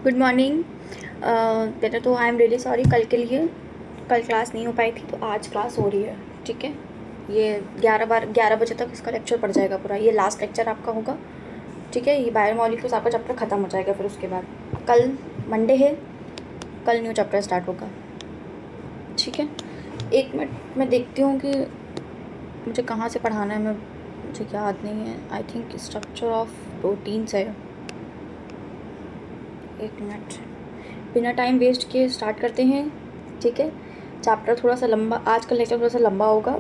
Good morning. बेटा तो I am really sorry, कल क्लास नहीं हो पाई थी, तो आज क्लास हो रही है। ठीक है, ये 11 बजे तक इसका लेक्चर पड़ जाएगा पूरा। ये लास्ट लेक्चर आपका होगा। ठीक है, ये बायोमॉलिक्यूल्स आपका चैप्टर ख़त्म हो जाएगा। फिर उसके बाद कल मंडे है, कल न्यू चैप्टर स्टार्ट होगा। ठीक है, एक मिनट मैं देखती हूँ कि मुझे कहाँ से पढ़ाना है। मुझे याद नहीं है। I think structure of proteins है। एक मिनट, बिना टाइम वेस्ट किए स्टार्ट करते हैं। ठीक है, चैप्टर थोड़ा सा लंबा, आज का लेक्चर थोड़ा सा लंबा होगा।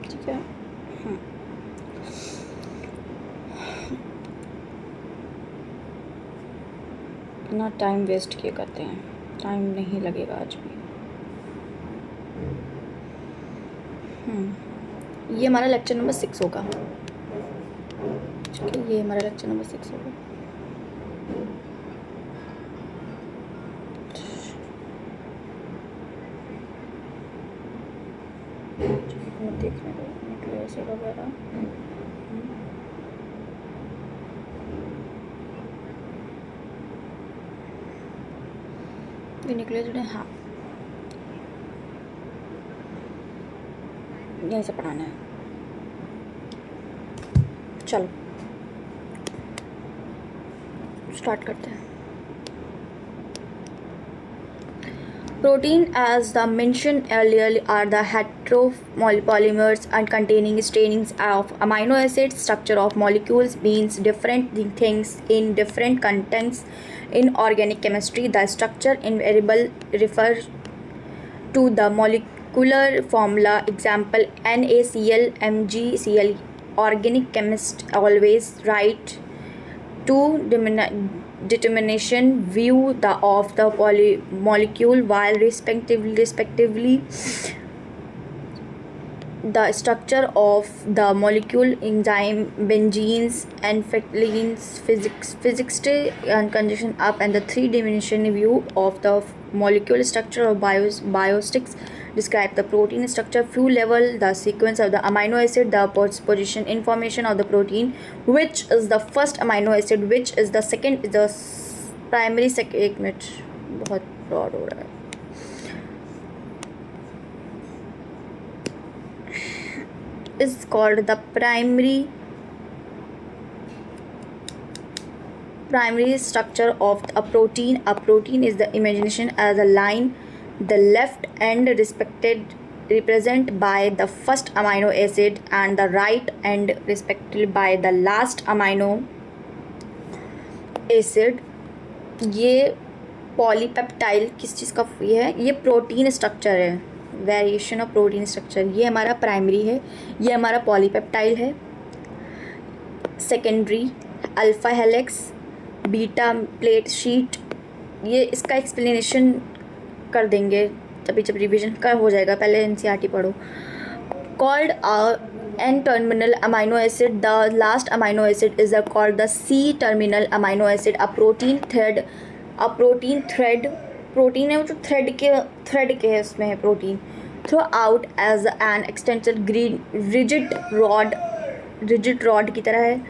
ठीक है, बिना टाइम वेस्ट किए करते हैं। टाइम नहीं लगेगा आज भी। ये हमारा लेक्चर नंबर 6 होगा। ठीक है, ये हमारा लेक्चर नंबर 6 होगा। देखने दो न्यूक्लियस वगैरह। ये न्यूक्लियस, हाँ, यहीं से पढ़ाना है। चलो स्टार्ट करते हैं। Protein, as the mentioned earlier, are the heteropolymers and containing strains of amino acids. Structure of molecules means different things in different contexts. In organic chemistry, the structure invariable refers to the molecular formula. Example: NaCl, MgCl. Organic chemists always write to determination view of the molecule, while respectively the structure of the molecule, enzyme, benzenes, and phtalates, physics and conjugation up, and the three-dimensional view of the molecule structure of biostatics describe the protein structure. Few level, the sequence of the amino acid, the position information of the protein, which is the first amino acid, which is the second, is the primary एक minute, बहुत broad हो रहा है। is called the primary structure of a protein. A protein is the imagination as a line, the left end represented by the first amino acid and the right end respectively by the last amino acid. ये पॉलीपेप्टाइल किस चीज़ का ये है? ये protein structure है, variation of protein structure. ये हमारा primary है, ये हमारा पॉलीपेप्टाइल है। Secondary alpha helix, beta plate sheet. ये इसका एक्सप्लेनेशन कर देंगे जब रिवीजन का हो जाएगा। पहले एनसीईआरटी पढ़ो। Called N-terminal amino acid, the last amino acid is called the C-terminal amino acid. A protein thread protein है वो जो थ्रेड के है, उसमें है protein. Throughout as an extension green rigid rod की तरह है।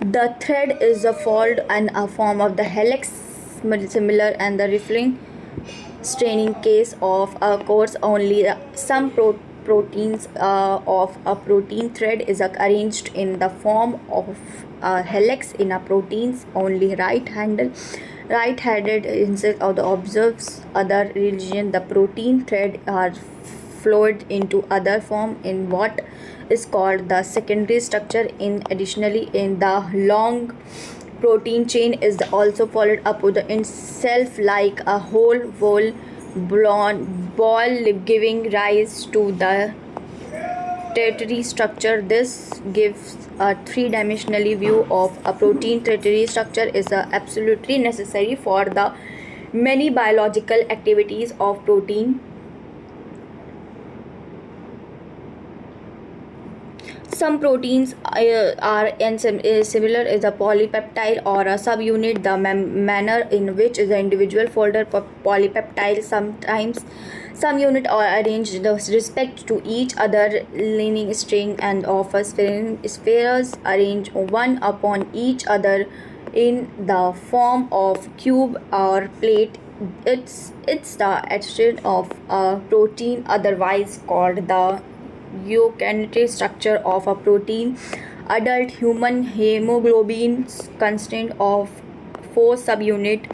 The thread is a fold and a form of the helix similar and the refilling straining case of a course only some proteins of a protein thread is arranged in the form of a helix. In a proteins only right-handed instead of the observes other region, the protein thread are flowed into other form in what is called the secondary structure. In additionally, in the long protein chain is also followed up with itself like a whole ball giving rise to the tertiary structure. This gives a three-dimensional view of a protein. Tertiary structure is absolutely necessary for the many biological activities of protein. Some proteins are similar as a polypeptide or a subunit. The manner in which the individual folder polypeptide, sometimes some unit are arranged with respect to each other, linear string and of spheres arranged one upon each other in the form of cube or plate. It's the extent of a protein, otherwise called the eukaryotic structure of a protein. Adult human hemoglobin consist of 4 subunits.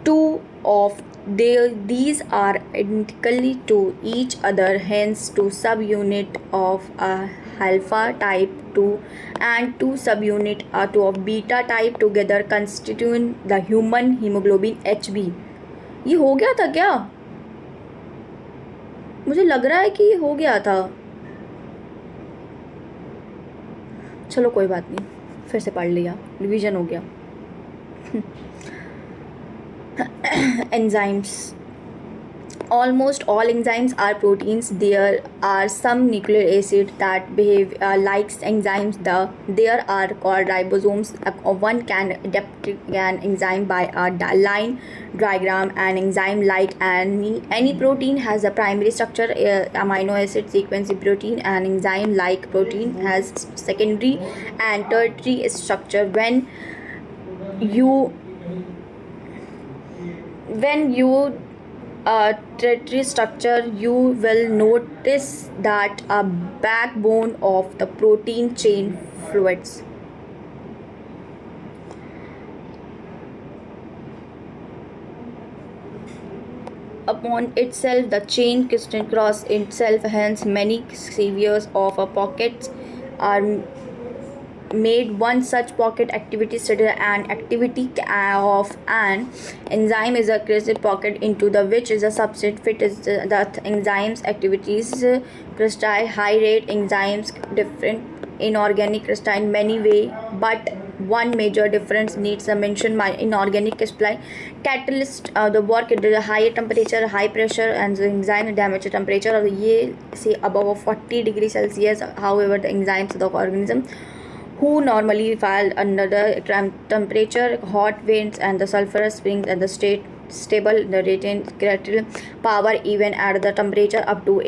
Two of these are identical to each other, hence two subunits of a alpha type 2 and two subunits of beta type together constitute the human hemoglobin HB. ये हो गया था क्या? मुझे लग रहा है कि ये हो गया था. चलो कोई बात नहीं, फिर से पढ़ लिया, रिवीजन हो गया. Enzymes. Almost all enzymes are proteins. There are some nucleic acids that behave like enzymes. There are called ribosomes. One can adapt an enzyme by a line diagram. An enzyme, like any protein, has a primary structure, amino acid sequence. Protein, an enzyme like protein, has secondary and tertiary structure. When you tertiary structure, you will notice that a backbone of the protein chain fluids. Upon itself, the chain crisscross itself, hence many series of pockets are made. One such pocket activity study and activity of an enzyme is a crystal pocket into the which is a substrate fit is the enzyme's activities. Crystal high rate enzymes different inorganic crystal in many way, but one major difference needs a mention. My inorganic crystal catalyst the work at the higher temperature, high pressure, and the enzyme damage temperature of the say above 40 degrees Celsius. However, the enzymes of the organism who normally fall under the temperature, hot winds, and the sulfurous springs, and the stable the retain critical power even at the temperature up to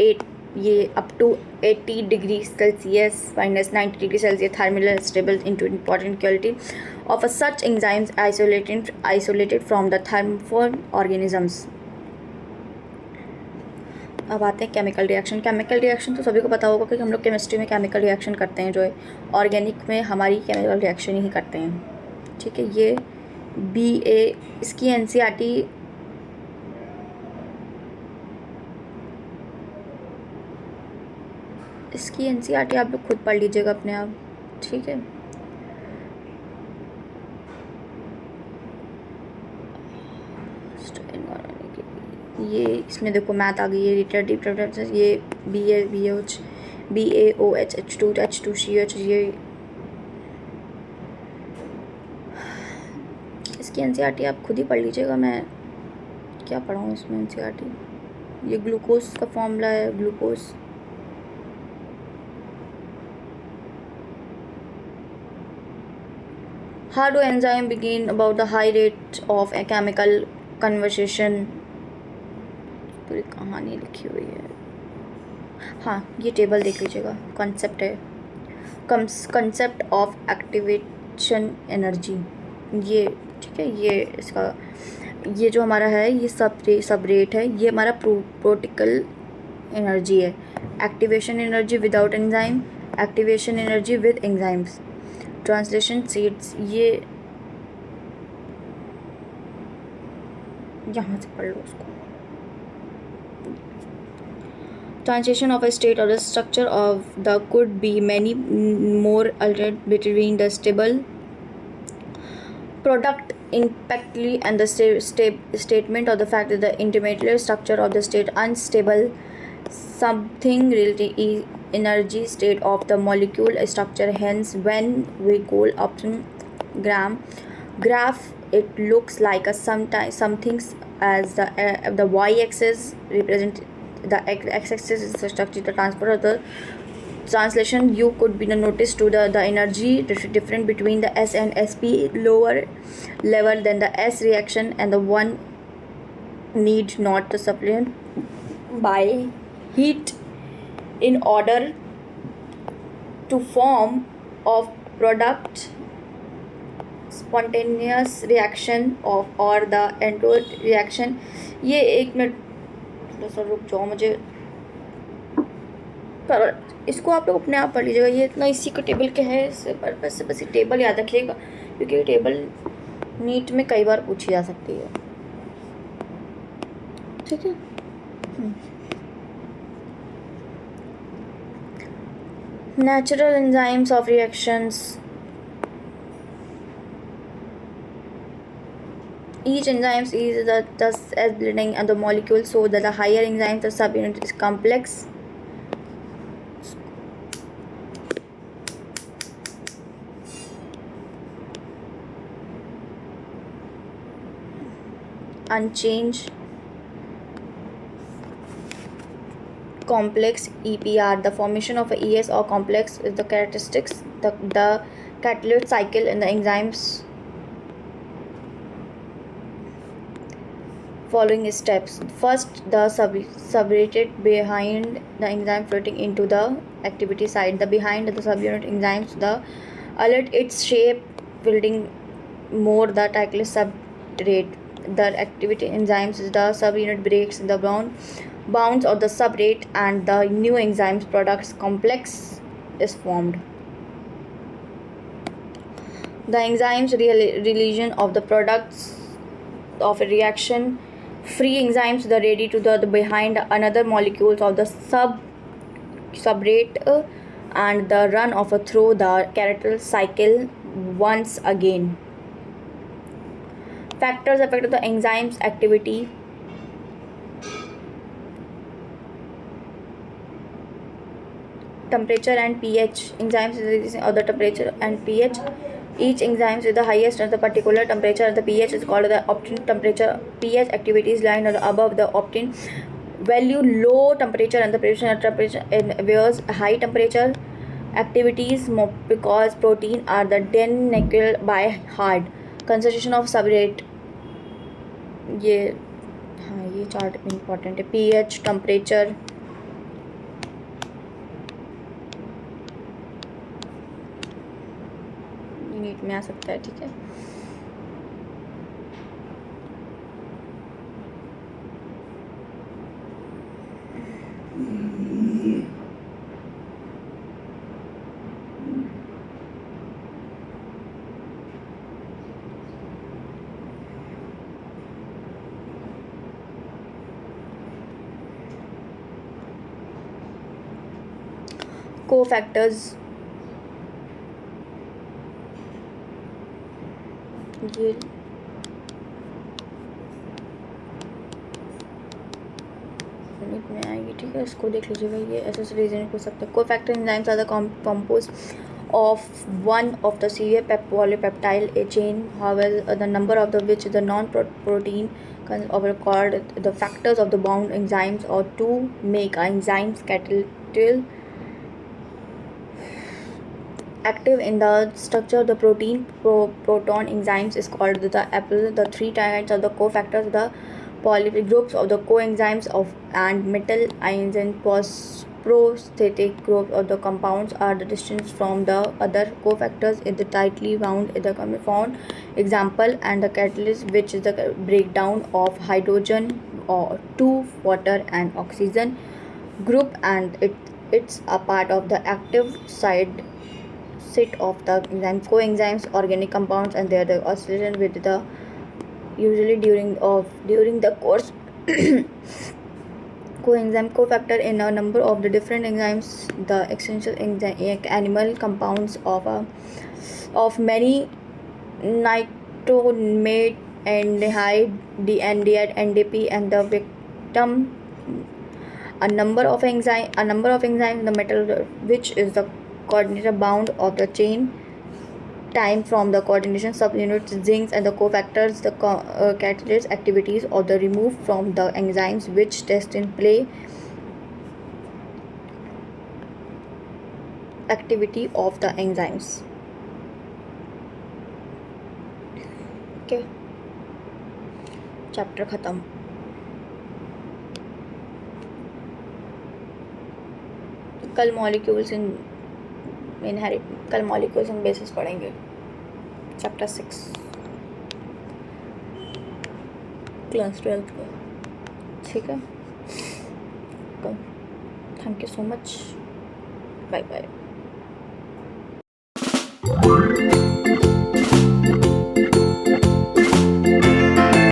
80 degrees Celsius minus 90 degrees Celsius. Thermal stable into important quality of such enzymes isolated from the thermophore organisms. अब आते हैं chemical reaction. Chemical reaction तो सभी को पता होगा कि हम लोग केमिस्ट्री में केमिकल रिएक्शन करते हैं, जो है ऑर्गेनिक में हमारी केमिकल रिएक्शन ही करते हैं. ठीक है, ये BA इसकी NCERT आप लोग खुद पढ़ लीजिएगा अपने आप. ठीक है, ये इसमें देखो मैथ आ गई है. रिटर्डिव ये BaOH H2 H2CH. ये इसकी NCERT आप खुद ही पढ़ लीजिएगा. मैं क्या पढ़ाऊँ इसमें NCERT. ये ग्लूकोज का फॉर्मूला है. Glucose How do enzyme begin about the high rate of a chemical conversion. पूरी कहानी लिखी हुई है. हाँ, ये टेबल देख लीजिएगा. कॉन्सेप्ट है कंसेप्ट ऑफ एक्टिवेशन एनर्जी. ये ठीक है, ये इसका ये जो हमारा है ये सब रेट है. ये हमारा प्रोटिकल एनर्जी है. Activation energy without enzyme, activation energy with enzymes. Translation seeds, ये यहाँ से पढ़ लो उसको. Transition of a state or the structure of the could be many more altered between the stable product impactly and the statement of the fact that the intermediate structure of the state unstable something relative energy state of the molecule structure. Hence, when we go up graph, it looks like a something as the y-axis represent the x-axis is the structure. The transfer of the translation you could be noticed to the energy different between the S and SP lower level than the S reaction, and the one need not to supplement by heat in order to form of product spontaneous reaction of or the endothelin reaction. ये 1 minute थोड़ा सा रुक जाओ, मुझे पर इसको आप लोग अपने आप पढ़ लीजिएगा, ये इतना इसी का टेबल के है, इससे पर्पज से बस ये टेबल याद रखिएगा, क्योंकि ये टेबल नीट में कई बार पूछी जा सकती है, ठीक है। Natural enzymes of reactions. Each enzyme is thus as blending of the molecule, so that the higher enzymes the subunit is complex. Unchanged. Complex EPR. The formation of a ES or complex is the characteristics. The catalytic cycle in the enzymes following steps. First, the subunit behind the enzyme floating into the activity site. The behind the subunit enzymes the alert its shape building more the catalyst subrate. The activity enzymes the subunit breaks the bounds of the subrate and the new enzymes products complex is formed. The enzymes release of the products of a reaction. Free enzymes the ready to the behind another molecules of the subrate and the run of a through the character cycle once again. Factors affect the enzymes activity. Temperature and pH. Enzymes releasing of the temperature and pH. Each enzyme with the highest at the particular temperature and the pH is called the optimum temperature. pH activity is lying above the optimum value. Low temperature and the temperature in whereas high temperature activities because protein are the denatured by hard concentration of subrate. ये हाँ ये chart important है. pH temperature NEET में आ सकता है, ठीक है. Cofactors. ये यूनिट में आएगी, ठीक है, इसको देख लीजिएगा. ये ऐसे रीजन हो सकता है. Cofactor enzymes are the compose of one of the severe polypeptide a chain, however the number of the which the non-protein of called the factors of the bound enzymes or to make enzymes catalytic active in the structure of the protein. Proton enzymes is called the apple. The three types of the cofactors, the poly groups of the coenzymes of and metal ions and prosthetic group of the compounds are the distinct from the other cofactors in the tightly bound in the compound. Example and the catalyst which is the breakdown of hydrogen or to water and oxygen group, and it's a part of the active side of the enzyme. Coenzymes organic compounds and they are the oscillation with the usually during the course. Coenzyme cofactor in a number of the different enzymes, the essential animal compounds of many nitrosamine aldehyde, NDH, NDP, and the victim a number of enzymes the metal which is the coordinator bound of the chain time from the coordination subunits zincs and the cofactors the catalyst activities or the removed from the enzymes which test in play activity of the enzymes. Okay, chapter ख़त्म. कल molecules in inherit कल molecules in basis पढ़ेंगे. Chapter 6 class 12 का। ठीक है, thank you so much, bye bye.